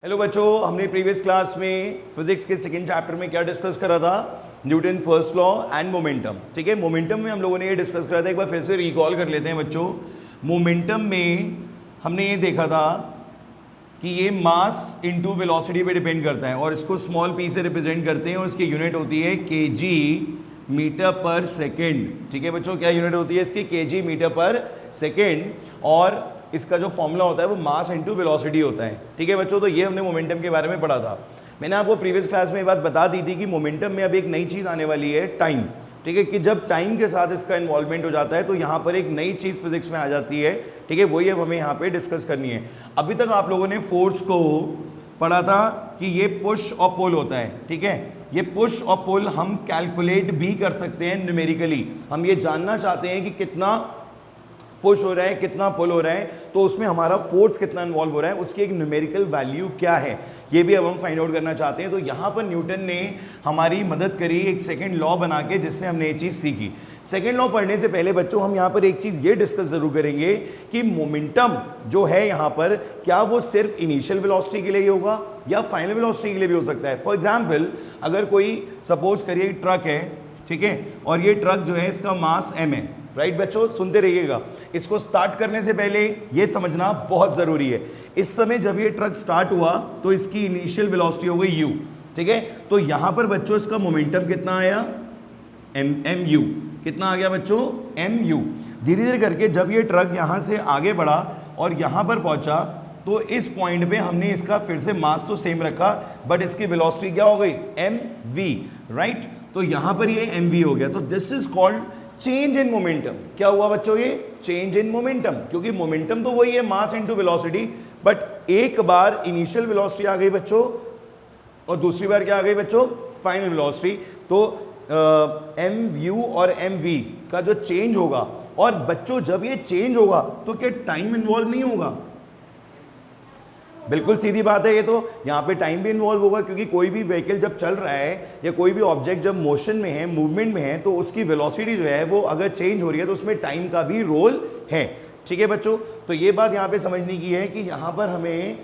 Hello बच्चों, हमने previous class में फिजिक्स के सेकंड चैप्टर में क्या डिस्कस करा था? Newton first law and momentum. ठीक है, मोमेंटम में हम लोगों ने ये डिस्कस करा था। एक बार फिर से रिकॉल कर लेते हैं बच्चों। मोमेंटम में हमने ये देखा था कि ये मास इनटू वेलोसिटी पे डिपेंड करता है और इसको स्मॉल पी से रिप्रेजेंट करते हैं और इसकी यूनिट होती है केजी मीटर पर सेकेंड। ठीक है बच्चों, क्या यूनिट होती है इसकी? केजी मीटर पर सेकेंड। और इसका जो फॉर्मूला होता है वो मास इनटू वेलोसिटी होता है। ठीक है बच्चों, तो ये हमने मोमेंटम के बारे में पढ़ा था। मैंने आपको प्रीवियस क्लास में ये बात बता दी थी कि मोमेंटम में अब एक नई चीज़ आने वाली है, टाइम। ठीक है, कि जब टाइम के साथ इसका इन्वॉल्वमेंट हो जाता है तो यहाँ पर एक नई चीज़ फिजिक्स में आ जाती है। ठीक है, वही अब हमें यहाँ पे डिस्कस करनी है। अभी तक आप लोगों ने फोर्स को पढ़ा था कि ये पुश और पुल होता है। ठीक है, ये पुश और पुल हम कैलकुलेट भी कर सकते हैं न्यूमेरिकली। हम ये जानना चाहते हैं कि कितना पुश हो रहा है, कितना पुल हो रहा है, तो उसमें हमारा फोर्स कितना इन्वॉल्व हो रहा है, उसकी एक न्यूमेरिकल वैल्यू क्या है, ये भी अब हम फाइंड आउट करना चाहते हैं। तो यहाँ पर न्यूटन ने हमारी मदद करी एक सेकंड लॉ बना के, जिससे हमने ये चीज़ सीखी। सेकंड लॉ पढ़ने से पहले बच्चों हम यहाँ पर एक चीज़ ये डिस्कस जरूर करेंगे कि मोमेंटम जो है यहाँ पर, क्या वो सिर्फ इनिशियल वेलोसिटी के लिए ही होगा या फाइनल वेलोसिटी के लिए भी हो सकता है? फॉर एग्जाम्पल, अगर कोई सपोज करिए ट्रक है, ठीक है, और ये ट्रक जो है इसका मास m है। राइट बच्चों, सुनते रहिएगा। इसको स्टार्ट करने से पहले ये समझना बहुत ज़रूरी है। इस समय जब ये ट्रक स्टार्ट हुआ तो इसकी इनिशियल वेलोसिटी हो गई u। ठीक है, तो यहाँ पर बच्चों इसका मोमेंटम कितना आया? mu। कितना आ गया बच्चों? mu। धीरे धीरे करके जब ये ट्रक यहाँ से आगे बढ़ा और यहाँ पर पहुँचा तो इस पॉइंट पे हमने इसका फिर से मास तो सेम रखा, बट इसकी वेलोसिटी क्या हो गई? mv। राइट, तो यहाँ पर ये mv हो गया। तो this is called change in momentum. क्या हुआ बच्चों? ये चेंज इन मोमेंटम, क्योंकि मोमेंटम तो वही है, मास इनटू वेलोसिटी, बट एक बार इनिशियल वेलोसिटी आ गई बच्चों और दूसरी बार क्या आ गई बच्चों? Final velocity. तो mu और mv का जो चेंज होगा, और बच्चों जब ये चेंज होगा तो क्या टाइम इन्वॉल्व नहीं होगा? बिल्कुल सीधी बात है ये तो। यहाँ पे टाइम भी इन्वॉल्व होगा, क्योंकि कोई भी व्हीकल जब चल रहा है या कोई भी ऑब्जेक्ट जब मोशन में है, मूवमेंट में है, तो उसकी वेलोसिटी जो है वो अगर चेंज हो रही है तो उसमें टाइम का भी रोल है। ठीक है बच्चों, तो ये बात यहाँ पे समझने की है कि यहाँ पर हमें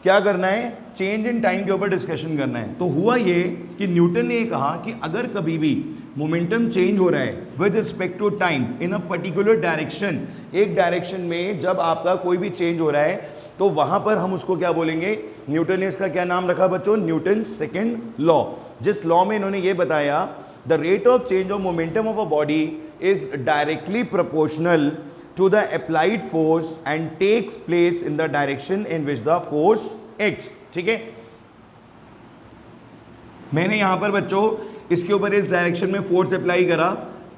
क्या करना है? चेंज इन टाइम के ऊपर डिस्कशन करना है। तो हुआ ये कि न्यूटन ने कहा कि अगर कभी भी मोमेंटम चेंज हो रहा है with respect to time in a particular direction, एक डायरेक्शन में जब आपका कोई भी चेंज हो रहा है तो वहां पर हम उसको क्या बोलेंगे? न्यूटन ने इसका क्या नाम रखा बच्चों? Newton second law. जिस लॉ में इन्होंने ये बताया, the rate of change of momentum of a body is directly proportional to the applied force and takes place in the direction in which the force acts. ठीक है, मैंने यहां पर बच्चों इसके ऊपर इस डायरेक्शन में फोर्स अप्लाई करा,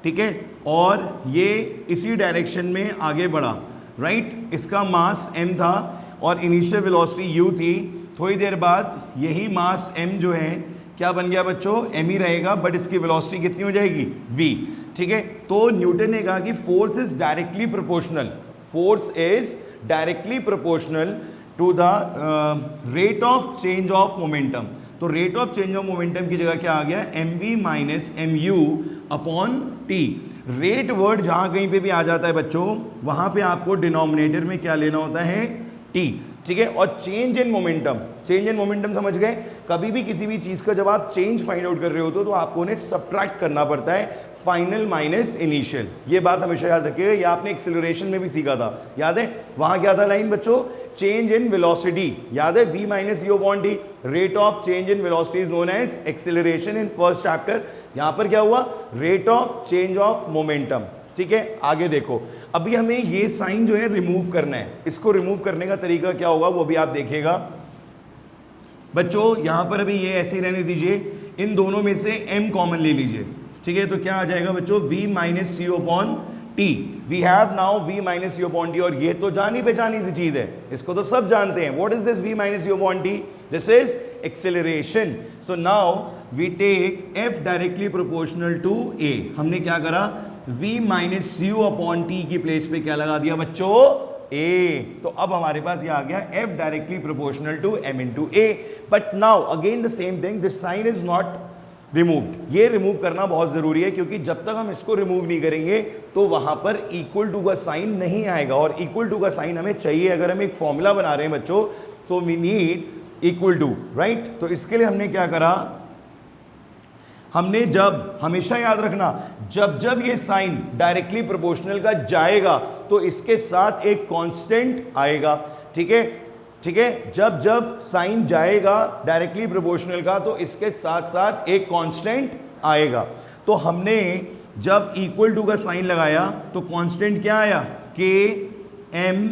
ठीक है, और ये इसी डायरेक्शन में आगे बढ़ा। राइट, इसका मास m था और इनिशियल वेलोसिटी u थी। थोड़ी देर बाद यही मास m जो है क्या बन गया बच्चों? m ही रहेगा, बट इसकी वेलोसिटी कितनी हो जाएगी? v। ठीक है, तो न्यूटन ने कहा कि force is directly proportional, force is directly proportional to the rate of change of momentum. तो rate of change of momentum की जगह क्या आ गया? mv minus mu upon t। Rate word जहां कहीं पे भी आ जाता है बच्चों, वहां पे आपको डिनोमिनेटर में क्या लेना होता है? t। ठीक है, और change in momentum, change in momentum समझ गए? कभी भी किसी भी चीज का जब आप चेंज फाइंड आउट कर रहे हो तो आपको उन्हें सब्ट्रैक्ट करना पड़ता है, फाइनल माइनस इनिशियल। ये बात हमेशा याद रखिएगा। ये आपने एक्सेलरेशन में भी सीखा था, याद है? वहां क्या था लाइन बच्चों? चेंज इन वेलोसिटी, याद है? v minus u upon t। Rate of change in velocity is known as acceleration in first chapter. यहां पर क्या हुआ? Rate of change of momentum. ठीक है, आगे देखो। अभी हमें ये साइन जो है रिमूव करना है। इसको रिमूव करने का तरीका क्या होगा वो भी आप देखिएगा बच्चों। यहां पर अभी ये ऐसे ही रहने दीजिए, इन दोनों में से m कॉमन ले लीजिए। ठीक है, तो क्या आ जाएगा बच्चों? v minus u upon t. We have now v minus u upon t, और ये तो जानी पहचानी सी चीज है, इसको तो सब जानते हैं। What is this v minus u upon t? This is acceleration. So now we take f directly proportional to a। हमने क्या करा? v minus u upon t की प्लेस पे क्या लगा दिया बच्चों? a। तो अब हमारे पास ये आ गया f directly proportional to m into a। But now again the same thing, this sign is not removed. ये रिमूव करना बहुत जरूरी है, क्योंकि जब तक हम इसको रिमूव नहीं करेंगे तो वहां पर इक्वल टू का साइन नहीं आएगा, और इक्वल टू का साइन हमें चाहिए अगर हम एक फॉर्मूला बना रहे हैं बच्चों। So we need equal to, right. तो इसके लिए हमने क्या करा, हमने जब, हमेशा याद रखना, जब जब ये साइन डायरेक्टली प्रोपोर्शनल का जाएगा तो इसके साथ एक कांस्टेंट आएगा, ठीक है, ठीक है। जब जब साइन जाएगा डायरेक्टली प्रोपोर्शनल का तो इसके साथ साथ एक कांस्टेंट आएगा। तो हमने जब इक्वल टू का साइन लगाया तो कांस्टेंट क्या आया, के एम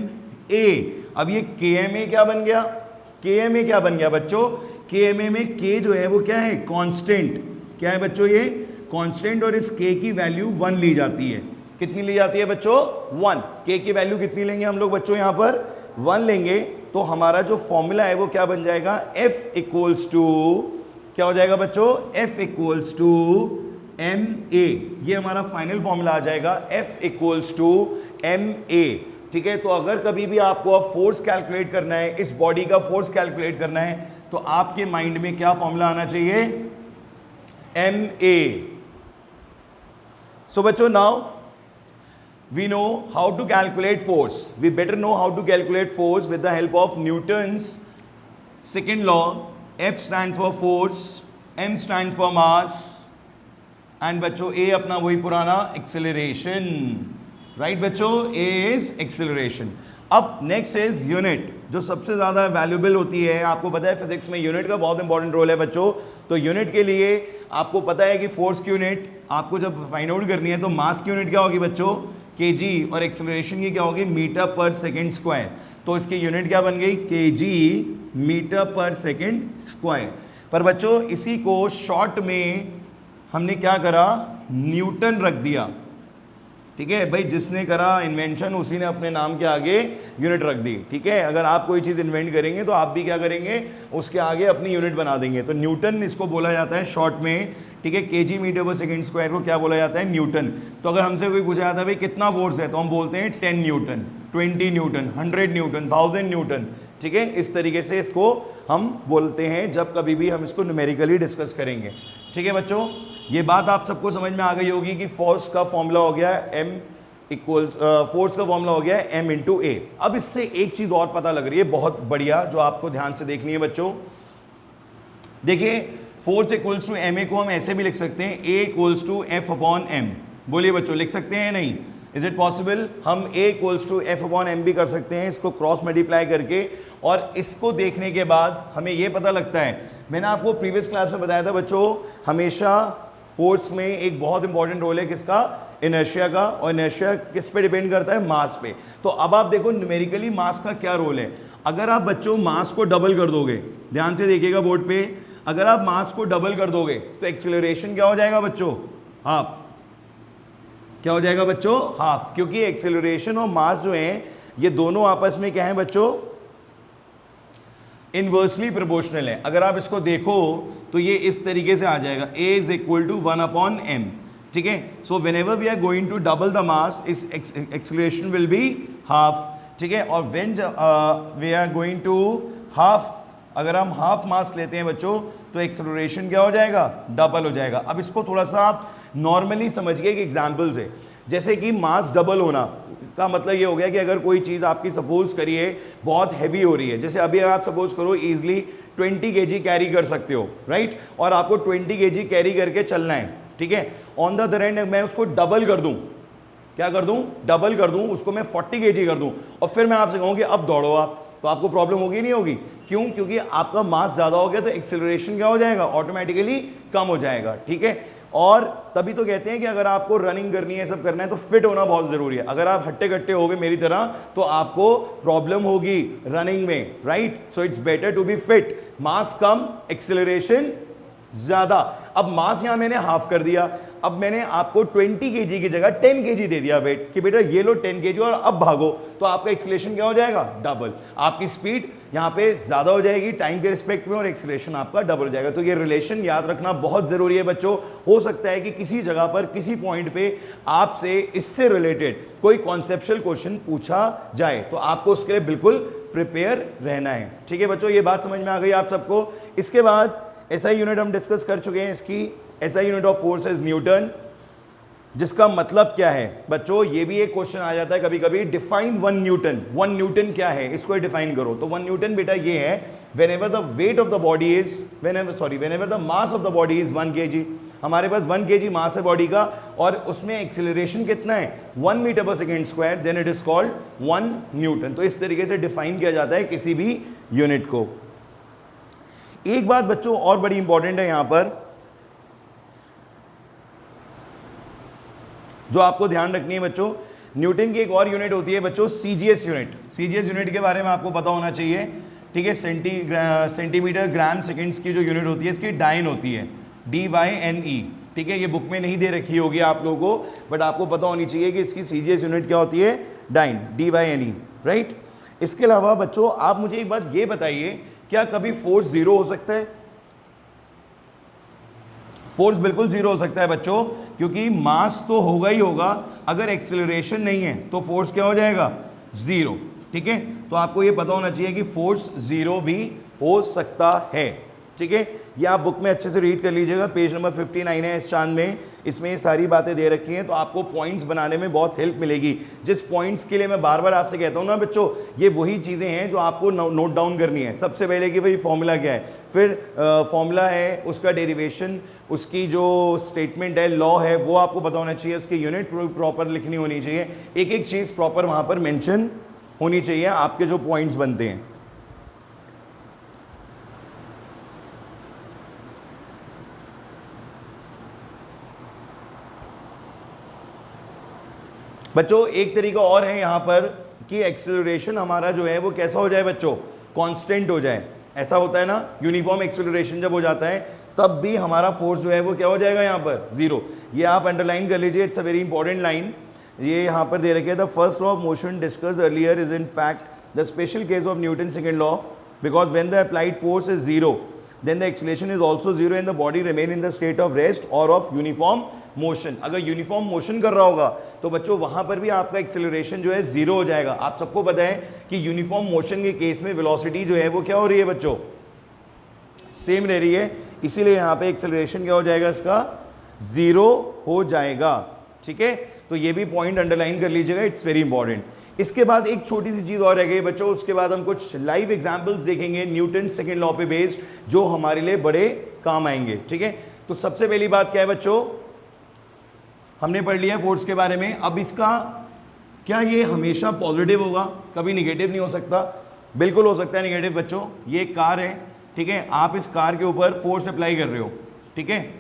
ए। अब ये के एम ए क्या बन गया, के एम ए क्या बन गया बच्चों, के एम ए में के जो है वो क्या है, कांस्टेंट। क्या है बच्चों, ये कांस्टेंट, और इस के की वैल्यू 1 ली जाती है। कितनी ली जाती है बच्चों, 1। के की वैल्यू कितनी लेंगे हम लोग बच्चों, यहां पर 1 लेंगे। तो हमारा जो फॉर्मूला है वो क्या बन जाएगा, F इक्वल्स टू, क्या हो जाएगा बच्चों, F equals to M A. ये हमारा फाइनल फॉर्मूला आ जाएगा, F equals to M A, ठीक है। तो अगर कभी भी आपको अब फोर्स कैलकुलेट करना है, इस बॉडी का फोर्स कैलकुलेट करना है, तो आपके माइंड में क्या फॉर्मूला आना चाहिए, एम ए। सो बच्चों, now we know how to calculate force. We better know how to calculate force with the help of Newton's second law. F stands for force, M stands for mass, and बच्चों A अपना वही पुराना acceleration, right बच्चों, A is acceleration. अब next is unit, जो सबसे ज़्यादा valuable होती है। आपको पता है फिजिक्स में यूनिट का बहुत इंपॉर्टेंट रोल है बच्चों। तो यूनिट के लिए आपको पता है कि फोर्स की यूनिट आपको जब फाइंड आउट करनी है तो मास की यूनिट क्या होगी बच्चों, केजी, और एक्सेलरेशन की क्या होगी, मीटर पर सेकेंड स्क्वायर। तो इसकी यूनिट क्या बन गई, केजी मीटर पर सेकेंड स्क्वायर। पर बच्चों इसी को शॉर्ट में हमने क्या करा, न्यूटन रख दिया, ठीक है भाई। जिसने करा इन्वेंशन उसी ने अपने नाम के आगे यूनिट रख दी, ठीक है। अगर आप कोई चीज़ इन्वेंट करेंगे तो आप भी क्या करेंगे, उसके आगे अपनी यूनिट बना देंगे। तो न्यूटन इसको बोला जाता है शॉर्ट में, ठीक है। केजी मीटर पर सेकेंड स्क्वायर को क्या बोला जाता है, न्यूटन। तो अगर हमसे कोई पूछा जाता है भाई कितना फोर्स है, तो हम बोलते हैं 10 न्यूटन, 20 न्यूटन, 100 न्यूटन, 1000 न्यूटन, ठीक है। इस तरीके से इसको हम बोलते हैं जब कभी भी हम इसको न्यूमेरिकली डिस्कस करेंगे, ठीक है बच्चों। ये बात आप सबको समझ में आ गई होगी कि फोर्स का फॉर्मूला हो गया एम इक्वल्स, फोर्स का फॉर्मूला हो गया एम इंटू ए। अब इससे एक चीज़ और पता लग रही है बहुत बढ़िया, जो आपको ध्यान से देखनी है बच्चों। देखिए force equals to M A को हम ऐसे भी लिख सकते हैं, A equals to F upon M. बोलिए बच्चों, लिख सकते हैं नहीं, इज इट पॉसिबल। हम A equals to F upon M भी कर सकते हैं, इसको क्रॉस मल्टीप्लाई करके। और इसको देखने के बाद हमें ये पता लगता है, मैंने आपको प्रीवियस क्लास में बताया था बच्चों, हमेशा फोर्स में एक बहुत इंपॉर्टेंट रोल है किसका, इनर्शिया का। और इनर्शिया किस पे डिपेंड करता है, मास पे। तो अब आप देखो न्यूमेरिकली मास का क्या रोल है। अगर आप बच्चों मास को डबल कर दोगे, ध्यान से देखिएगा बोर्ड पे, अगर आप मास को डबल कर दोगे तो एक्सेलरेशन क्या हो जाएगा बच्चों, हाफ। क्या हो जाएगा बच्चों, हाफ। क्योंकि एक्सेलरेशन और मास जो है ये दोनों आपस में क्या है बच्चों, इनवर्सली प्रोपोर्शनल है। अगर आप इसको देखो तो ये इस तरीके से आ जाएगा, a is equal to 1 upon m, ठीक है। So whenever we are going to double the mass, इस एक्सेलरेशन विल बी हाफ, ठीक है। और when we are going to half, अगर हम हाफ मास लेते हैं बच्चों तो एक्सेलरेशन क्या हो जाएगा, डबल हो जाएगा। अब इसको थोड़ा सा आप नॉर्मली समझिए एक एग्जाम्पल से। जैसे कि मास डबल होना का मतलब ये हो गया कि अगर कोई चीज़ आपकी सपोज करिए बहुत हैवी हो रही है, जैसे अभी आप सपोज करो ईजिली 20 kg कैरी कर सकते हो, राइट। और आपको 20 kg कैरी करके चलना है, ठीक है। ऑन द अदर एंड मैं उसको डबल कर दूं, क्या कर दूं, डबल कर दूं, उसको मैं 40 kg कर दूं, और फिर मैं आपसे कहूँ कि अब दौड़ो आप, तो आपको प्रॉब्लम होगी नहीं होगी, क्यों, क्योंकि आपका मास ज़्यादा हो गया तो एक्सेलरेशन क्या हो जाएगा, ऑटोमेटिकली कम हो जाएगा, ठीक है। और तभी तो कहते हैं कि अगर आपको रनिंग करनी है, सब करना है, तो फिट होना बहुत ज़रूरी है। अगर आप हट्टे कट्टे हो गए मेरी तरह तो आपको प्रॉब्लम होगी रनिंग में, right. So it's better to be fit, mass कम, एक्सेलरेशन ज़्यादा। अब मास यहाँ मैंने हाफ कर दिया, अब मैंने आपको 20 kg की जगह 10 kg दे दिया वेट कि बेटा ये लो 10 kg और अब भागो, तो आपका एक्सेलरेशन क्या हो जाएगा, डबल। आपकी स्पीड यहाँ पे ज़्यादा हो जाएगी टाइम के रिस्पेक्ट में, और एक्सेलरेशन आपका डबल हो जाएगा। तो ये रिलेशन याद रखना बहुत ज़रूरी है बच्चों। हो सकता है कि किसी जगह पर किसी पॉइंट पे आपसे इससे रिलेटेड कोई कॉन्सेप्चुअल क्वेश्चन पूछा जाए, तो आपको उसके लिए बिल्कुल प्रिपेयर रहना है, ठीक है बच्चों। ये बात समझ में आ गई आप सबको। इसके बाद SI यूनिट हम डिस्कस कर चुके हैं इसकी। SI unit of force is Newton. जिसका मतलब क्या है बच्चों, ये भी एक क्वेश्चन आ जाता है कभी कभी, डिफाइन 1 न्यूटन। 1 न्यूटन क्या है, इसको डिफाइन करो। तो 1 न्यूटन बेटा ये है, whenever the weight of the body is whenever the mass of the body is 1 kg, हमारे पास 1 kg मास है बॉडी का, और उसमें एक्सेलरेशन कितना है 1 मीटर पर second square, then it is called 1 newton. तो इस तरीके से डिफाइन किया जाता है किसी भी यूनिट को। एक बात बच्चों और बड़ी इंपॉर्टेंट है यहां पर, जो आपको ध्यान रखनी है बच्चों, न्यूटन की एक और यूनिट होती है बच्चों, सीजीएस यूनिट। सीजीएस यूनिट के बारे में आपको पता होना चाहिए, ठीक है। सेंटीमीटर ग्राम सेकेंड्स की जो यूनिट होती है, इसकी डाइन होती है, DYNE, ठीक है। ये बुक में नहीं दे रखी होगी आप लोगों को, बट आपको पता होनी चाहिए कि इसकी सीजीएस यूनिट क्या होती है, डाइन, DYNE, राइट। इसके अलावा बच्चों आप मुझे एक बात ये बताइए, क्या कभी फोर्स जीरो हो सकता है? फोर्स बिल्कुल जीरो हो सकता है बच्चों, क्योंकि मास तो होगा ही होगा, अगर एक्सेलरेशन नहीं है तो फोर्स क्या हो जाएगा, जीरो, ठीक है। तो आपको ये पता होना चाहिए कि फोर्स जीरो भी हो सकता है, ठीक है। ये आप बुक में अच्छे से रीड कर लीजिएगा, पेज नंबर 59 है इस चांद में, इसमें ये सारी बातें दे रखी हैं, तो आपको पॉइंट्स बनाने में बहुत हेल्प मिलेगी। जिस पॉइंट्स के लिए मैं बार बार आपसे कहता हूँ ना बच्चों, ये वही चीज़ें हैं जो आपको नोट डाउन करनी है। सबसे पहले कि भाई फॉर्मूला क्या है, फिर फॉर्मूला है, उसका डेरिवेशन, उसकी जो स्टेटमेंट है, लॉ है, वो आपको पता होना चाहिए, उसकी यूनिट प्रॉपर लिखनी होनी चाहिए, एक एक चीज़ प्रॉपर वहाँ पर मेंशन होनी चाहिए, आपके जो पॉइंट्स बनते हैं। बच्चों एक तरीका और है यहाँ पर कि एक्सेलरेशन हमारा जो है वो कैसा हो जाए बच्चों, कांस्टेंट हो जाए। ऐसा होता है ना, यूनिफॉर्म एक्सेलरेशन जब हो जाता है तब भी हमारा फोर्स जो है वो क्या हो जाएगा यहाँ पर, जीरो। ये आप अंडरलाइन कर लीजिए, it's a very important line. ये यहाँ पर दे रखे है, the first law of motion discuss earlier is in fact the special case of Newton second law, because when the applied force is zero then the acceleration is also zero and the body remain in the state of rest or of uniform motion। अगर uniform motion कर रहा होगा तो बच्चों वहां पर भी आपका एक्सेलरेशन जो है जीरो हो जाएगा। आप सबको पता है कि यूनिफॉर्म मोशन के केस में वेलोसिटी जो है वो क्या हो रही है बच्चों, सेम रह रही है, इसीलिए यहाँ पे एक्सेलरेशन क्या हो जाएगा, इसका जीरो हो जाएगा, ठीक है। तो ये भी पॉइंट अंडरलाइन कर लीजिएगा, इट्स वेरी इंपॉर्टेंट। इसके बाद एक छोटी सी चीज़ और रह गई बच्चों, उसके बाद हम कुछ लाइव एग्जांपल्स देखेंगे न्यूटन सेकेंड लॉ पे बेस्ड, जो हमारे लिए बड़े काम आएंगे, ठीक है। तो सबसे पहली बात क्या है बच्चों, हमने पढ़ लिया फोर्स के बारे में। अब इसका क्या ये हमेशा पॉजिटिव होगा, कभी निगेटिव नहीं हो सकता? बिल्कुल हो सकता है निगेटिव बच्चों। ये एक कार है, ठीक है, आप इस कार के ऊपर फोर्स अप्लाई कर रहे हो, ठीक है,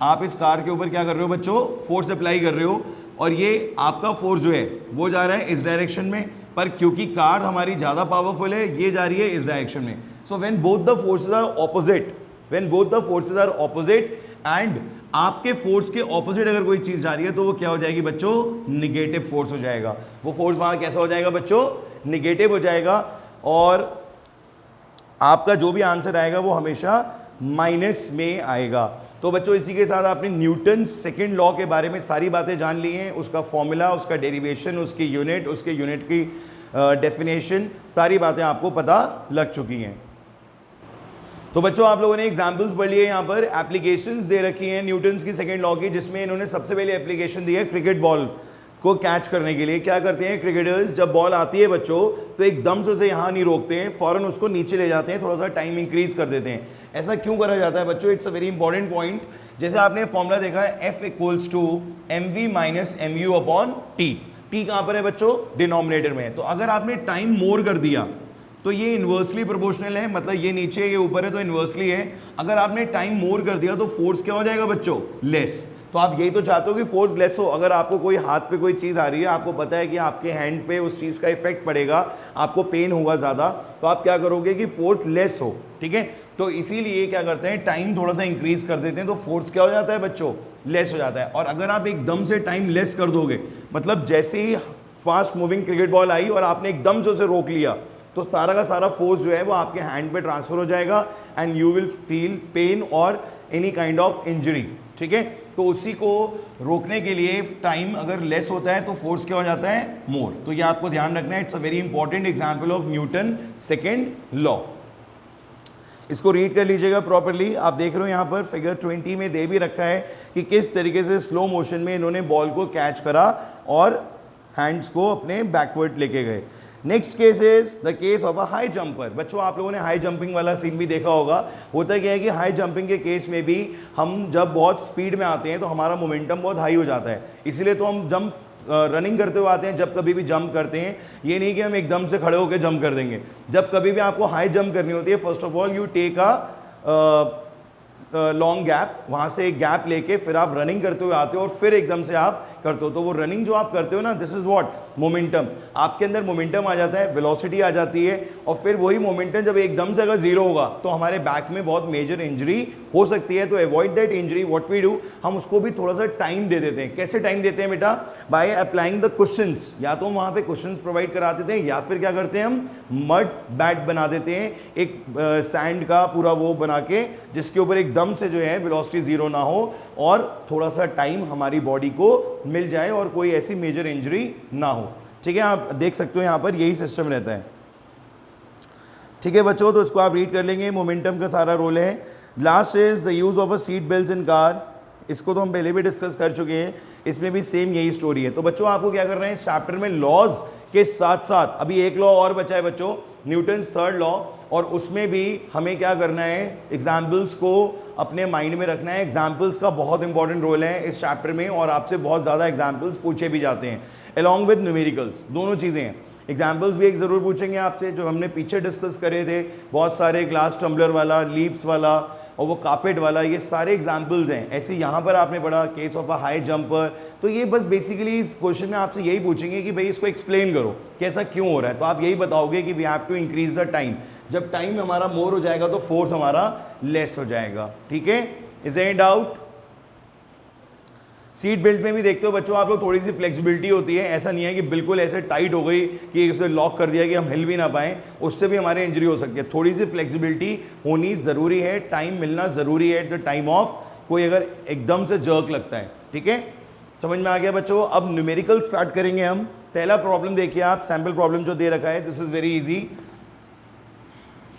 आप इस कार के ऊपर क्या कर रहे हो बच्चों, फोर्स अप्लाई कर रहे हो, और ये आपका फोर्स जो है वो जा रहा है इस डायरेक्शन में, पर क्योंकि कार हमारी ज़्यादा पावरफुल है, ये जा रही है इस डायरेक्शन में। So when both the forces are opposite, when both the forces are opposite and आपके फोर्स के ऑपोजिट अगर कोई चीज़ जा रही है तो वो क्या हो जाएगी बच्चों, निगेटिव फोर्स हो जाएगा। वो फोर्स वहाँ कैसा हो जाएगा बच्चों, निगेटिव हो जाएगा, और आपका जो भी आंसर आएगा वो हमेशा माइनस में आएगा। तो बच्चों इसी के साथ आपने न्यूटन सेकेंड लॉ के बारे में सारी बातें जान ली हैं, उसका फॉर्मूला, उसका डेरिवेशन, उसकी यूनिट, उसके यूनिट की डेफिनेशन, सारी बातें आपको पता लग चुकी हैं। तो बच्चों आप लोगों ने एग्जाम्पल्स पढ़ लिए, यहाँ पर एप्लीकेशंस दे रखी हैं न्यूटन की सेकेंड लॉ की, जिसमें इन्होंने सबसे पहले एप्लीकेशन दी है क्रिकेट बॉल को कैच करने के लिए। क्या करते हैं क्रिकेटर्स, जब बॉल आती है बच्चों तो एकदम से उसे यहाँ नहीं रोकते हैं, फौरन उसको नीचे ले जाते हैं, थोड़ा सा टाइम इंक्रीज कर देते हैं। ऐसा क्यों करा जाता है बच्चों, it's a very important point. जैसे आपने फॉर्मूला देखा है F = mv - mu/t, t कहाँ पर है बच्चों, डिनोमिनेटर में है। तो अगर आपने टाइम मोर कर दिया तो ये इन्वर्सली प्रोपोर्शनल है, मतलब ये नीचे ये ऊपर है तो इन्वर्सली है। अगर आपने टाइम मोर कर दिया तो फोर्स क्या हो जाएगा बच्चों, लेस। तो आप यही तो चाहते हो कि फोर्स लेस हो। अगर आपको कोई हाथ पे कोई चीज़ आ रही है, आपको पता है कि आपके हैंड पे उस चीज़ का इफेक्ट पड़ेगा, आपको पेन होगा ज़्यादा, तो आप क्या करोगे कि फोर्स लेस हो, ठीक है। तो इसीलिए क्या करते हैं, टाइम थोड़ा सा इंक्रीज कर देते हैं, तो फोर्स क्या हो जाता है बच्चों, लेस हो जाता है। और अगर आप एकदम से टाइम लेस कर दोगे, मतलब जैसे ही फास्ट मूविंग क्रिकेट बॉल आई और आपने एकदम से उसे रोक लिया, तो सारा का सारा फोर्स जो है वो आपके हैंड पे ट्रांसफर हो जाएगा and you will feel pain और एनी काइंड ऑफ इंजरी, ठीक है। तो उसी को रोकने के लिए टाइम अगर लेस होता है तो फोर्स क्या हो जाता है, मोर। तो ये आपको ध्यान रखना है, it's a very important example of Newton second law. इसको रीड कर लीजिएगा प्रॉपरली। आप देख रहे हो यहाँ पर फिगर 20 में दे भी रखा है कि किस तरीके से स्लो मोशन में इन्होंने बॉल को कैच करा और हैंड्स को अपने बैकवर्ड लेके गए। Next case is the case of a high jumper. बच्चों आप लोगों ने हाई जंपिंग वाला सीन भी देखा होगा। होता क्या है कि हाई जंपिंग के केस में भी हम जब बहुत स्पीड में आते हैं तो हमारा मोमेंटम बहुत हाई हो जाता है, इसीलिए तो हम जंप रनिंग करते हुए आते हैं। जब कभी भी जंप करते हैं ये नहीं कि हम एकदम से खड़े होकर जंप कर देंगे। जब कभी भी आपको हाई जंप करनी होती है, first of all you take a long gap, वहाँ से एक गैप लेके फिर आप रनिंग करते हुए आते हो और फिर एकदम से आप करते हो। तो वो रनिंग जो आप करते हो ना, दिस इज व्हाट मोमेंटम। आपके अंदर मोमेंटम आ जाता है, वेलोसिटी आ जाती है, और फिर वही मोमेंटम जब एकदम से अगर जीरो होगा तो हमारे बैक में बहुत मेजर इंजरी हो सकती है। तो avoid that injury what we do, हम उसको भी थोड़ा सा टाइम दे देते हैं। कैसे टाइम देते हैं बेटा? By applying the cushions. या तो हम वहाँ पे कुशंस प्रोवाइड करा देते हैं या फिर क्या करते हैं हम मड बैट बना देते हैं, एक सैंड का पूरा वो बना के जिसके ऊपर एकदम से जो है वेलोसिटी जीरो ना हो और थोड़ा सा टाइम हमारी बॉडी को मिल जाए और कोई ऐसी मेजर इंजरी ना हो। ठीक है, आप देख सकते हो यहाँ पर यही सिस्टम रहता है। ठीक है बच्चों, तो इसको आप रीड कर लेंगे। मोमेंटम का सारा रोल है। Last is the use of a seat belt in car. इसको तो हम पहले भी डिस्कस कर चुके हैं, इसमें भी सेम यही स्टोरी है। तो बच्चों आपको क्या कर रहे हैं, चैप्टर में लॉज के साथ साथ अभी एक लॉ और बचा है बच्चों, न्यूटन्स थर्ड लॉ, और उसमें भी हमें क्या करना है, एग्जाम्पल्स को अपने माइंड में रखना है। एग्जाम्पल्स का बहुत इंपॉर्टेंट रोल है इस चैप्टर में और आपसे बहुत ज़्यादा एग्जाम्पल्स पूछे भी जाते हैं अलॉन्ग विद न्यूमेरिकल्स, दोनों चीज़ें हैं। एग्जाम्पल्स भी एक ज़रूर पूछेंगे आपसे, जो हमने पीछे डिस्कस करे थे बहुत सारे, ग्लास टम्बलर वाला, लीव्स वाला और वो कार्पेट वाला, ये सारे एग्जाम्पल्स हैं। ऐसे यहाँ पर आपने पढ़ा case of a high jumper. तो ये बस बेसिकली इस क्वेश्चन में आपसे यही पूछेंगे कि भाई इसको एक्सप्लेन करो कैसा क्यों हो रहा है। तो आप यही बताओगे कि we have to increase the time. जब टाइम हमारा मोर हो जाएगा तो फोर्स हमारा लेस हो जाएगा। ठीक है, is any doubt? Seat belt में भी देखते हो बच्चों आप लोग, थोड़ी सी फ्लेक्सिबिलिटी होती है। ऐसा नहीं है कि बिल्कुल ऐसे टाइट हो गई कि इसे लॉक कर दिया कि हम हिल भी ना पाएँ, उससे भी हमारे इंजरी हो सकती है। थोड़ी सी फ्लेक्सिबिलिटी होनी ज़रूरी है, टाइम मिलना ज़रूरी है एट द टाइम ऑफ कोई अगर एकदम से जर्क लगता है। ठीक है, समझ में आ गया बच्चों? अब न्यूमेरिकल स्टार्ट करेंगे हम। पहला प्रॉब्लम देखिए आप, सैम्पल प्रॉब्लम जो दे रखा है, this is very easy.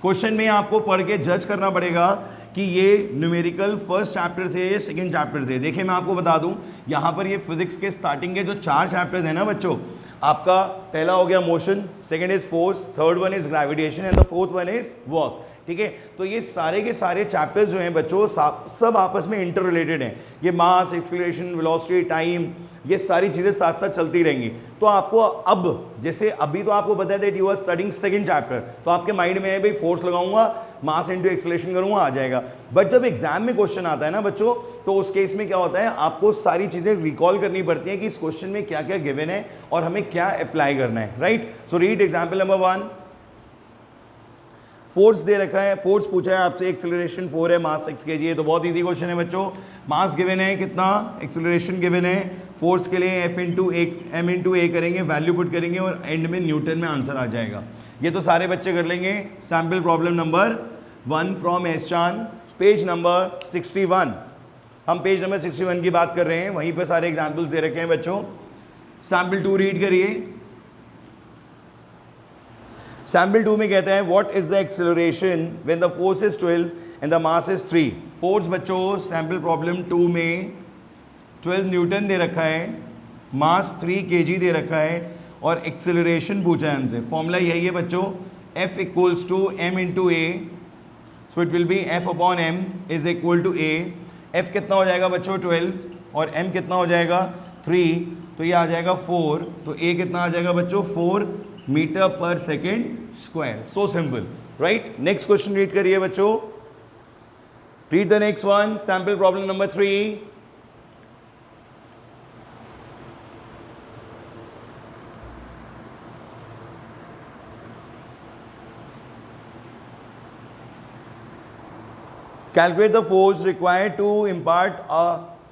Question में आपको पढ़ के जज करना पड़ेगा कि ये न्यूमेरिकल फर्स्ट चैप्टर से या सेकंड चैप्टर से। देखिए मैं आपको बता दूं, यहाँ पर ये फिजिक्स के स्टार्टिंग के जो 4 चैप्टर्स हैं ना बच्चों, आपका पहला हो गया motion, second is force, third one is gravitation and the fourth one is work. ठीक है, तो ये सारे के सारे चैप्टर्स जो हैं बच्चों सब आपस में इंटर रिलेटेड हैं। ये मास, एक्सेलरेशन, वेलोसिटी, टाइम, ये सारी चीज़ें साथ साथ चलती रहेंगी। तो आपको अब जैसे अभी तो आपको पता है that you are studying second chapter, तो आपके माइंड में है भाई फोर्स लगाऊंगा, मास इंटू एक्सेलरेशन करूंगा, आ जाएगा। बट जब एग्जाम में क्वेश्चन आता है ना बच्चों, तो उस केस में क्या होता है, आपको सारी चीज़ें रिकॉल करनी पड़ती हैं कि इस क्वेश्चन में क्या क्या गिवन है और हमें क्या अप्लाई करना है। Right, so read example number 1। Force दे रखा है, फोर्स पूछा है आपसे, एक्सेलरेशन 4 है, मास 6 kg है। तो बहुत इजी क्वेश्चन है बच्चों। मास गिवन है कितना, एक्सेलरेशन गिवन है, फोर्स के लिए F into M into A करेंगे, वैल्यू पुट करेंगे और एंड में न्यूटन में आंसर आ जाएगा। ये तो सारे बच्चे कर लेंगे। सैम्पल प्रॉब्लम नंबर 1 फ्रॉम एहसान, पेज नंबर 61। हम पेज नंबर 61 की बात कर रहे हैं, वहीं पर सारे एग्जाम्पल्स दे रखे हैं बच्चों। सैम्पल 2 रीड करिए। सैम्पल 2 में कहता है what is the acceleration when the force is 12 and the mass is 3। Force बच्चों सैम्पल प्रॉब्लम 2 में 12 न्यूटन दे रखा है, मास 3 kg दे रखा है और एक्सेलरेशन पूछा है हमसे। फॉर्मूला यही है बच्चों, F equals to M into A, so it will be F upon M is equal to A। F कितना हो जाएगा बच्चों 12 और M कितना हो जाएगा 3, तो ये आ जाएगा 4, तो A कितना आ जाएगा बच्चों 4 मीटर पर second square. So simple, right. Next question read करिए बच्चों, read the next one, sample problem number 3। Calculate the force required to impart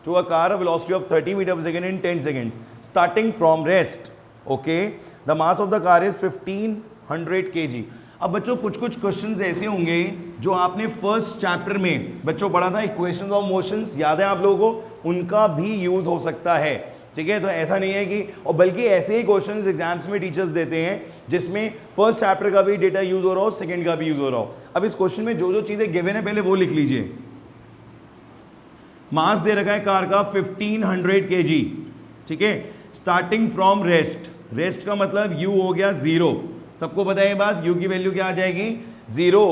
to a car a velocity of 30 meters per second in 10 seconds, starting from rest. Okay, the mass of the car is 1500 kg. अब बच्चों कुछ कुछ questions ऐसे होंगे जो आपने first chapter में बच्चों पढ़ा था, इक्वेशंस ऑफ मोशंस, याद है आप लोगों को, उनका भी यूज हो सकता है। ठीक है, तो ऐसा नहीं है कि, और बल्कि ऐसे ही क्वेश्चंस एग्जाम्स में टीचर्स देते हैं जिसमें फर्स्ट चैप्टर का भी डेटा यूज हो रहा हो, सेकंड का भी यूज हो रहा हो। अब इस क्वेश्चन में जो जो चीजें गिवन है पहले वो लिख लीजिए। मास दे रखा है कार का 1500 kg, ठीक है, स्टार्टिंग फ्रॉम रेस्ट, रेस्ट का मतलब u हो गया 0, सबको पता है ये बात, u की वैल्यू क्या आ जाएगी 0,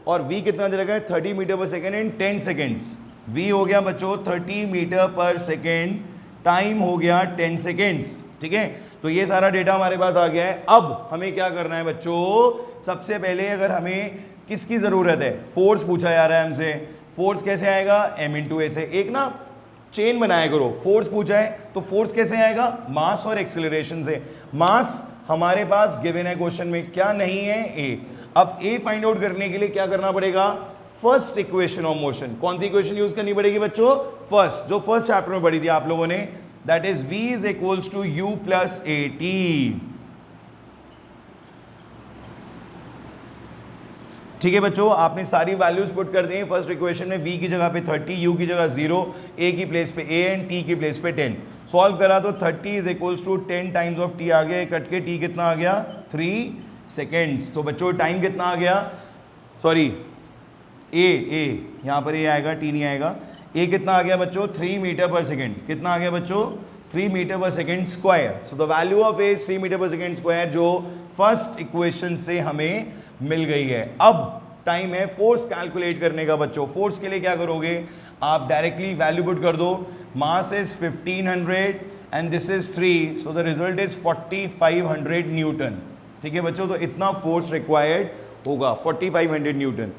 और v कितना दे रखा है 30 मीटर पर सेकेंड इन 10 सेकेंड्स, v हो गया बच्चों 30 मीटर पर सेकेंड, टाइम हो गया 10 सेकेंड्स, ठीक है। तो ये सारा डेटा हमारे पास आ गया है। अब हमें क्या करना है बच्चों, सबसे पहले अगर हमें किसकी ज़रूरत है, फोर्स पूछा जा रहा है हमसे, फोर्स कैसे आएगा, m इंटू ए से, एक ना चेन बनाया करो, फोर्स पूछा है तो फोर्स कैसे आएगा, मास और एक्सेलरेशन से। मास हमारे पास गिवन है क्वेश्चन में, क्या नहीं है, a। अब a फाइंड आउट करने के लिए क्या करना पड़ेगा, फर्स्ट इक्वेशन ऑफ मोशन, कौन सी इक्वेशन यूज करनी पड़ेगी बच्चों, फर्स्ट, जो फर्स्ट चैप्टर में पढ़ी थी आप लोगों ने, that is v is equals to u plus a t. ठीक है बच्चों, आपने सारी वैल्यूज पुट कर दी हैं फर्स्ट इक्वेशन में, v की जगह पे 30, u की जगह 0, a की प्लेस पे a एंड t की प्लेस पे 10। सॉल्व करा तो 30 is equals to 10 times of t आ गया, कट के t कितना आ गया 3 सेकेंड्स। तो बच्चों टाइम कितना आ गया, सॉरी a यहाँ पर a आएगा, t नहीं आएगा, a कितना आ गया बच्चों 3 मीटर पर सेकेंड, कितना आ गया बच्चों 3 मीटर पर second square. So the value of a 3 metre पर सेकेंड स्क्वायर, जो फर्स्ट इक्वेशन से हमें मिल गई है। अब टाइम है फोर्स कैलकुलेट करने का बच्चों। फोर्स के लिए क्या करोगे, आप डायरेक्टली वैल्यू पुट कर दो, mass is 1500 and this is 3, so the result is 4500 Newton. ठीक है बच्चों, तो इतना फोर्स रिक्वायर्ड होगा 4500 न्यूटन।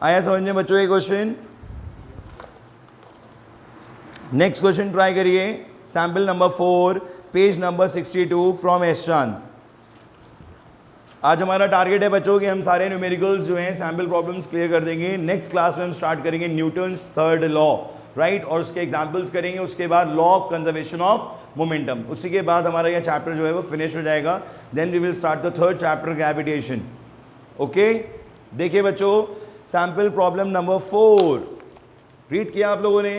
आया समझ में बच्चों ये क्वेश्चन। नेक्स्ट क्वेश्चन ट्राई करिए, सैंपल नंबर 4, पेज नंबर 62 फ्रॉम एस्ट्रान। आज हमारा टारगेट है बच्चों कि हम सारे न्यूमेरिकल्स जो हैं सैम्पल प्रॉब्लम्स क्लियर कर देंगे। नेक्स्ट क्लास में हम स्टार्ट करेंगे न्यूटन्स थर्ड लॉ, राइट, और उसके एग्जांपल्स करेंगे। उसके बाद law of conservation of momentum, उसी के बाद हमारा यह चैप्टर जो है वो फिनिश हो जाएगा। Then we will start the third chapter gravitation. Okay, देखिए बच्चों, सैम्पल प्रॉब्लम नंबर 4 रीड किया आप लोगों ने।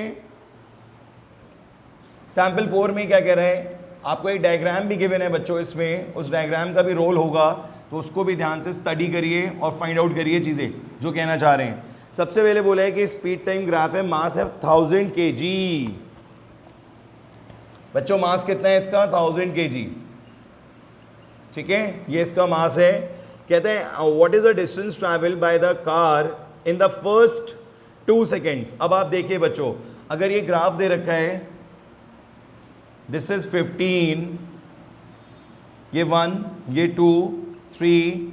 सैम्पल 4 में क्या कह रहे हैं, आपको एक डायग्राम भी गिवन है बच्चों, इसमें उस डायग्राम का भी रोल होगा, तो उसको भी ध्यान से स्टडी करिए और फाइंड आउट करिए चीज़ें जो कहना चाह रहे हैं। सबसे पहले बोला है कि स्पीड टाइम ग्राफ है, मास है 1000 kg। बच्चों मास कितना है इसका, 1000 kg, ठीक है, ये इसका मास है। कहते हैं what is the distance travel by the car in the first 2 seconds. अब आप देखिए बच्चों, अगर ये ग्राफ दे रखा है, दिस इज 15, ये 1, ये 2, 3,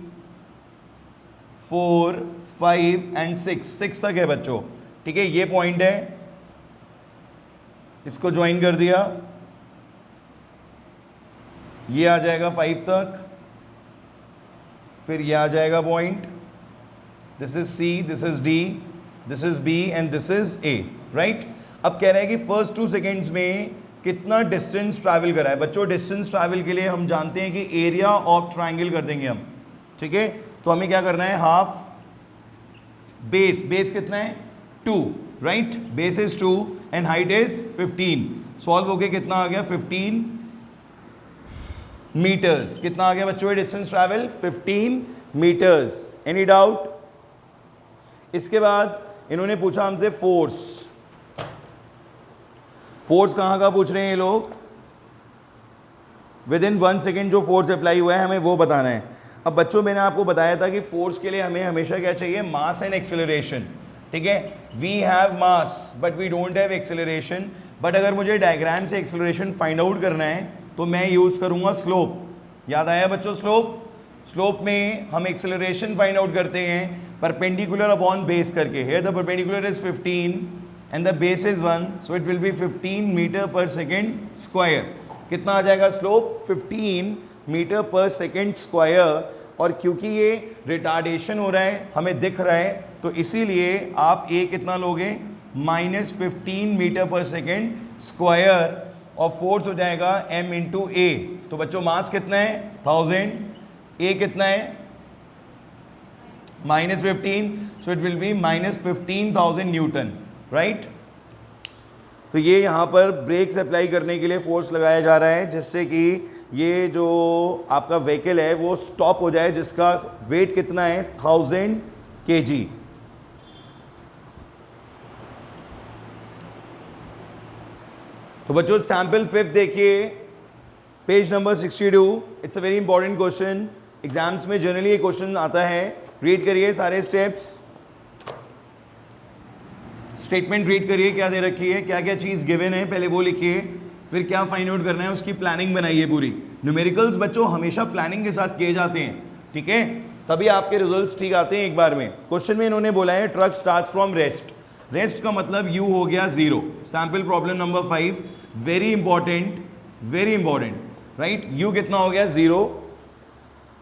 4, 5 एंड 6 तक है बच्चों, ठीक है, ये पॉइंट है, इसको ज्वाइन कर दिया, ये आ जाएगा 5 तक, फिर ये आ जाएगा point, this is C, this is D, this is B and this is A, right. अब कह रहे हैं कि फर्स्ट 2 सेकेंड्स में कितना डिस्टेंस ट्रैवल करा है। बच्चों डिस्टेंस ट्रैवल के लिए हम जानते हैं कि एरिया ऑफ ट्राइंगल कर देंगे हम, ठीक है। तो हमें क्या करना है, हाफ बेस, बेस कितना है 2, right, base is 2 and height is 15। Solve होके कितना आ गया 15 मीटर्स। कितना आ गया बच्चों distance travel 15 metres. Any doubt. इसके बाद इन्होंने पूछा हमसे फोर्स। फोर्स कहाँ का पूछ रहे हैं ये लोग, विद इन 1 सेकेंड जो फोर्स अप्लाई हुआ है हमें वो बताना है। अब बच्चों मैंने आपको बताया था कि फोर्स के लिए हमें हमेशा क्या चाहिए, मास एंड एक्सेलरेशन, ठीक है। We have mass but we don't have acceleration, but अगर मुझे डायग्राम से एक्सेलरेशन फाइंड आउट करना है तो मैं यूज़ करूँगा स्लोप। याद आया बच्चों स्लोप। स्लोप में हम एक्सेलरेशन फाइंड आउट करते हैं परपेंडिकुलर अपॉन बेस करके। Here the perpendicular is 15 and the base is 1, so it will be 15 metre पर सेकेंड स्क्वायर। कितना आ जाएगा स्लोप 15 मीटर पर सेकेंड स्क्वायर। और क्योंकि ये रिटार्डेशन हो रहा है हमें दिख रहा है, तो इसीलिए आप ए कितना लोगे -15 मीटर पर सेकेंड स्क्वायर, और फोर्स हो जाएगा m इंटू ए। तो बच्चों मास कितना है 1000, ए कितना है -15, सो it will B -15,000 Newton, right. तो ये यहाँ पर ब्रेक्स अप्लाई करने के लिए फोर्स लगाया जा रहा है, जिससे कि ये जो आपका व्हीकल है वो स्टॉप हो जाए, जिसका वेट कितना है 1000 kg। तो बच्चों सैंपल 5 देखिए, page number 62। It's a very important question, exams में जनरली ये क्वेश्चन आता है। रीड करिए सारे स्टेप्स, स्टेटमेंट रीड करिए, क्या दे रखी है, क्या क्या चीज़ गिवन है, पहले वो लिखिए, फिर क्या फाइंड आउट करना है उसकी प्लानिंग बनाइए पूरी। न्यूमेरिकल्स बच्चों हमेशा प्लानिंग के साथ किए जाते हैं, ठीक है, तभी आपके रिजल्ट्स ठीक आते हैं एक बार में। क्वेश्चन में इन्होंने बोला है truck starts from rest, rest का मतलब यू हो गया 0। Sample problem number 5, very important, very important, right. You कितना हो गया 0।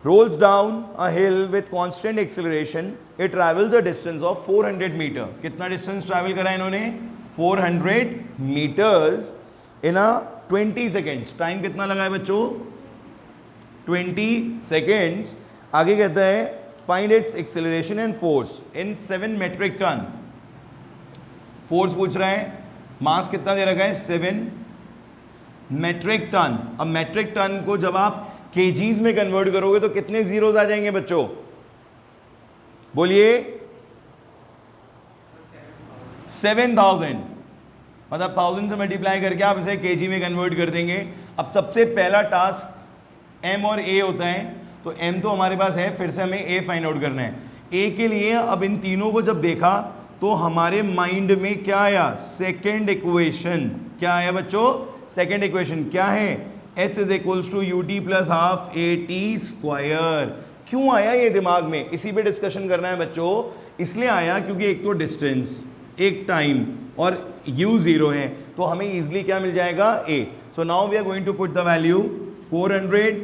rolls down a hill with constant acceleration, it travels a distance of 400 metre. कितना डिस्टेंस ट्रैवल करा इन्होंने 400 metres in a 20 seconds. Time कितना लगा है बच्चों 20 सेकेंड्स। आगे कहता है find its acceleration and force in 7 metric ton. Force पूछ रहा है, मास कितना दे रखा है 7 मेट्रिक टन। अब मेट्रिक टन को जब आप केजीज में कन्वर्ट करोगे तो कितने जीरोस आ जाएंगे बच्चों, बोलिए 7000, मतलब 1000 से मल्टीप्लाई करके आप इसे केजी में कन्वर्ट कर देंगे। अब सबसे पहला टास्क एम और ए होता है, तो एम तो हमारे पास है, फिर से हमें ए फाइंड आउट करना है। ए के लिए अब इन तीनों को जब देखा तो हमारे माइंड में क्या आया, सेकेंड इक्वेशन। क्या आया बच्चों, सेकेंड इक्वेशन क्या है, S is equals to u t plus half a t square. क्यों आया ये दिमाग में, इसी पे डिस्कशन करना है बच्चों। इसलिए आया क्योंकि एक तो डिस्टेंस, एक टाइम और u 0 है, तो हमें इजीली क्या मिल जाएगा a। So now we are going to put the value 400,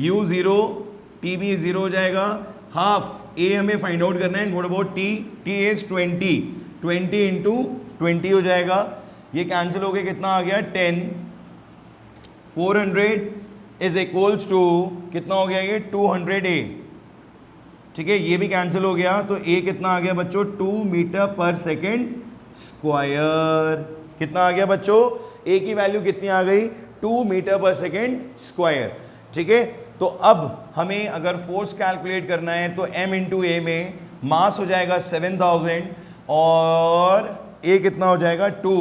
u 0, t भी 0 हो जाएगा, हाफ a हमें फाइंड आउट करना है, what about t, t is 20 into 20 हो जाएगा। ये कैंसिल हो गया, कितना आ गया 10। 400 इज इक्वल्स टू कितना हो गया ये 200a, ठीक है, ये भी कैंसिल हो गया, तो a कितना आ गया बच्चों 2 मीटर पर सेकेंड स्क्वायर। कितना आ गया बच्चों, a की वैल्यू कितनी आ गई 2 मीटर पर सेकेंड स्क्वायर, ठीक है। तो अब हमें अगर फोर्स कैलकुलेट करना है तो m इंटू ए में मास हो जाएगा 7000 और a कितना हो जाएगा 2,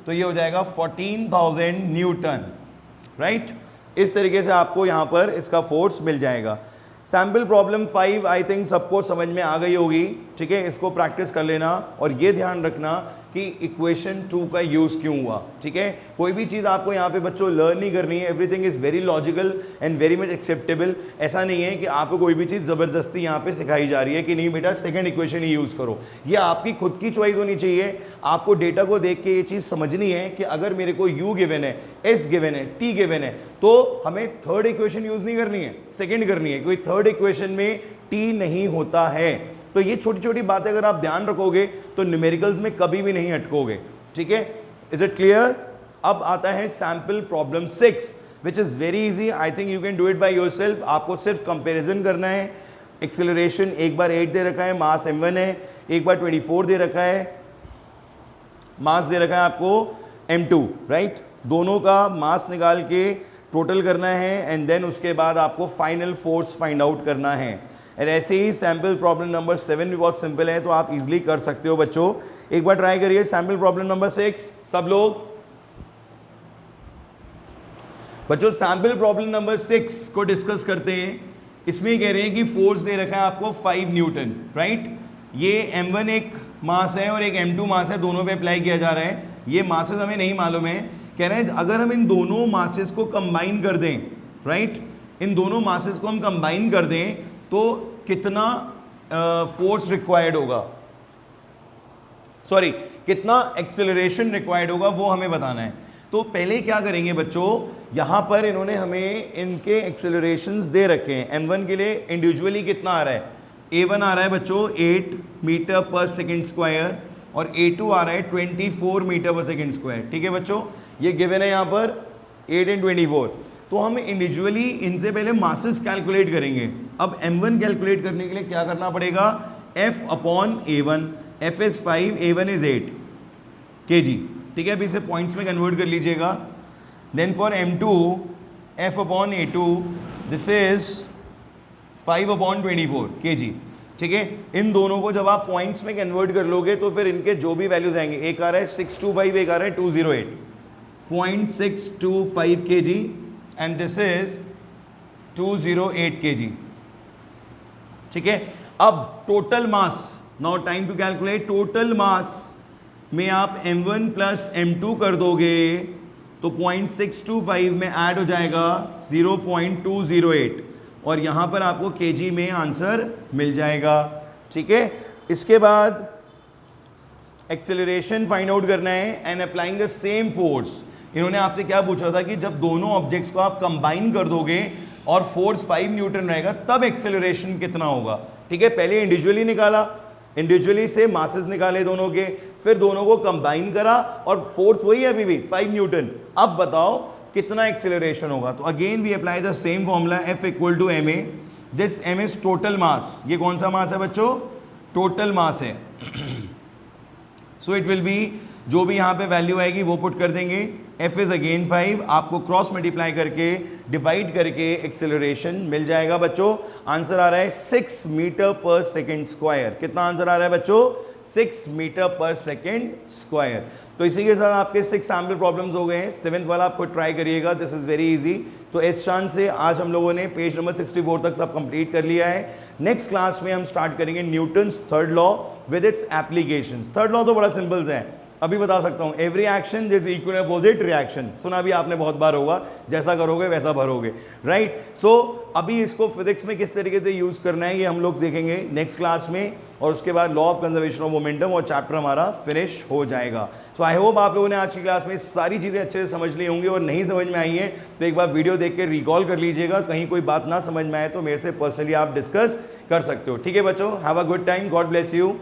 तो ये हो जाएगा 14000 न्यूटन, राइट। इस तरीके से आपको यहाँ पर इसका फोर्स मिल जाएगा। सैम्पल प्रॉब्लम 5 आई थिंक सबको समझ में आ गई होगी, ठीक है, इसको प्रैक्टिस कर लेना और ये ध्यान रखना कि इक्वेशन 2 का यूज़ क्यों हुआ, ठीक है। कोई भी चीज़ आपको यहाँ पे बच्चों लर्न नहीं करनी है, everything is very logical and very much acceptable. ऐसा नहीं है कि आपको कोई भी चीज़ ज़बरदस्ती यहाँ पे सिखाई जा रही है कि नहीं बेटा सेकंड इक्वेशन ही यूज़ करो। ये आपकी खुद की चॉइस होनी चाहिए। आपको डेटा को देख के ये चीज़ समझनी है कि अगर मेरे को u गिवन है, s गिवन है, t गिवन है, तो हमें थर्ड इक्वेशन यूज़ नहीं करनी है, सेकेंड करनी है, क्योंकि थर्ड इक्वेशन में t नहीं होता है। तो ये छोटी छोटी बातें अगर आप ध्यान रखोगे तो न्यूमेरिकल्स में कभी भी नहीं अटकोगे, ठीक है। Is it clear. अब आता है sample problem 6 which is very easy, I think you can do it by yourself. आपको सिर्फ कंपैरिजन करना है। एक्सेलरेशन एक बार 8 दे रखा है, मास m1 है, एक बार 24 दे रखा है, मास दे रखा है आपको m2, राइट। दोनों का मास निकाल के टोटल करना है एंड देन उसके बाद आपको फाइनल फोर्स फाइंड आउट करना है। और ऐसे ही सैम्पल प्रॉब्लम नंबर 7 भी बहुत सिंपल है, तो आप इजीली कर सकते हो बच्चों। एक बार ट्राई करिए सैम्पल प्रॉब्लम नंबर 6 सब लोग। बच्चों सैम्पल प्रॉब्लम नंबर 6 को डिस्कस करते हैं। इसमें कह रहे हैं कि फोर्स दे रखा है आपको 5 न्यूटन, राइट। ये m1 एक मास है और एक m2 मास है, दोनों पे अप्लाई किया जा रहा है। ये मासेस हमें नहीं मालूम है, कह रहे हैं अगर हम इन दोनों मासेस को कंबाइन कर दें, राइट, इन दोनों मासेस को हम कंबाइन कर दें तो कितना फोर्स रिक्वायर्ड होगा, सॉरी कितना एक्सेलरेशन रिक्वायर्ड होगा, वो हमें बताना है। तो पहले क्या करेंगे बच्चों, यहाँ पर इन्होंने हमें इनके एक्सेलरेशंस दे रखे हैं। m1 के लिए इंडिविजुअली कितना आ रहा है, a1 आ रहा है बच्चों 8 मीटर पर सेकेंड स्क्वायर और a2 आ रहा है 24 मीटर पर सेकेंड स्क्वायर, ठीक है बच्चों। ये गिवन है यहाँ पर 8 एंड 24। तो हम इंडिविजुअली इनसे पहले मासेस कैलकुलेट करेंगे। अब m1 कैलकुलेट करने के लिए क्या करना पड़ेगा, f upon a1, f is 5, a1 is 8 kg, ठीक है, अभी इसे पॉइंट्स में कन्वर्ट कर लीजिएगा। Then for m2 F/A2 this is 5/24 kg, ठीक है। इन दोनों को जब आप पॉइंट्स में कन्वर्ट कर लोगे तो फिर इनके जो भी वैल्यूज आएंगे, एक आ रहा है 625, एक आ रहा है 208, 0.625 kg and this is 208 kg, ठीक है। अब total mass, now time to calculate total mass में आप m1 प्लस m2 कर दोगे तो 0.625 में ऐड हो जाएगा 0.208 और यहाँ पर आपको kg में आंसर मिल जाएगा, ठीक है। इसके बाद एक्सेलरेशन फाइंड आउट करना है and applying the same force. इन्होंने आपसे क्या पूछा था कि जब दोनों ऑब्जेक्ट्स को आप कंबाइन कर दोगे और फोर्स 5 न्यूटन रहेगा तब एक्सेलरेशन कितना होगा, ठीक है। पहले इंडिविजुअली निकाला, इंडिविजुअली से मासेस निकाले दोनों के, फिर दोनों को कंबाइन करा और फोर्स वही है अभी भी 5 न्यूटन। अब बताओ कितना एक्सेलरेशन होगा। तो again we apply the same formula F equal to ma, this m is total mass. ये कौन सा मास है बच्चों? टोटल मास है। सो इट विल बी, जो भी यहाँ पे वैल्यू आएगी वो पुट कर देंगे। F इज अगेन 5, आपको क्रॉस मल्टीप्लाई करके डिवाइड करके एक्सेलरेशन मिल जाएगा बच्चों। आंसर आ रहा है 6 मीटर पर सेकेंड स्क्वायर। कितना आंसर आ रहा है बच्चों? 6 मीटर पर सेकेंड स्क्वायर। तो इसी के साथ आपके 6 सैम्पल प्रॉब्लम्स हो गए हैं। 7th वाला आपको ट्राई करिएगा, दिस इज वेरी इजी। तो इस चांस से आज हम लोगों ने पेज नंबर 64 तक सब कंप्लीट कर लिया है। नेक्स्ट क्लास में हम स्टार्ट करेंगे Newton's third law with its applications. Third law तो बड़ा सिंपल है, अभी बता सकता हूँ, every action is equal opposite reaction. सुना भी आपने बहुत बार होगा, जैसा करोगे वैसा भरोगे, राइट। सो अभी इसको फिजिक्स में किस तरीके से यूज़ करना है ये हम लोग देखेंगे नेक्स्ट क्लास में, और उसके बाद law of conservation of momentum और चैप्टर हमारा फिनिश हो जाएगा। सो आई होप आप लोगों ने आज की क्लास में सारी चीज़ें अच्छे से समझ ली होंगी, और नहीं समझ में आई है तो एक बार वीडियो देख के रिकॉल कर लीजिएगा। कहीं कोई बात ना समझ में आए तो मेरे से पर्सनली आप डिस्कस कर सकते हो, ठीक है बच्चों। Have a good time, God bless you.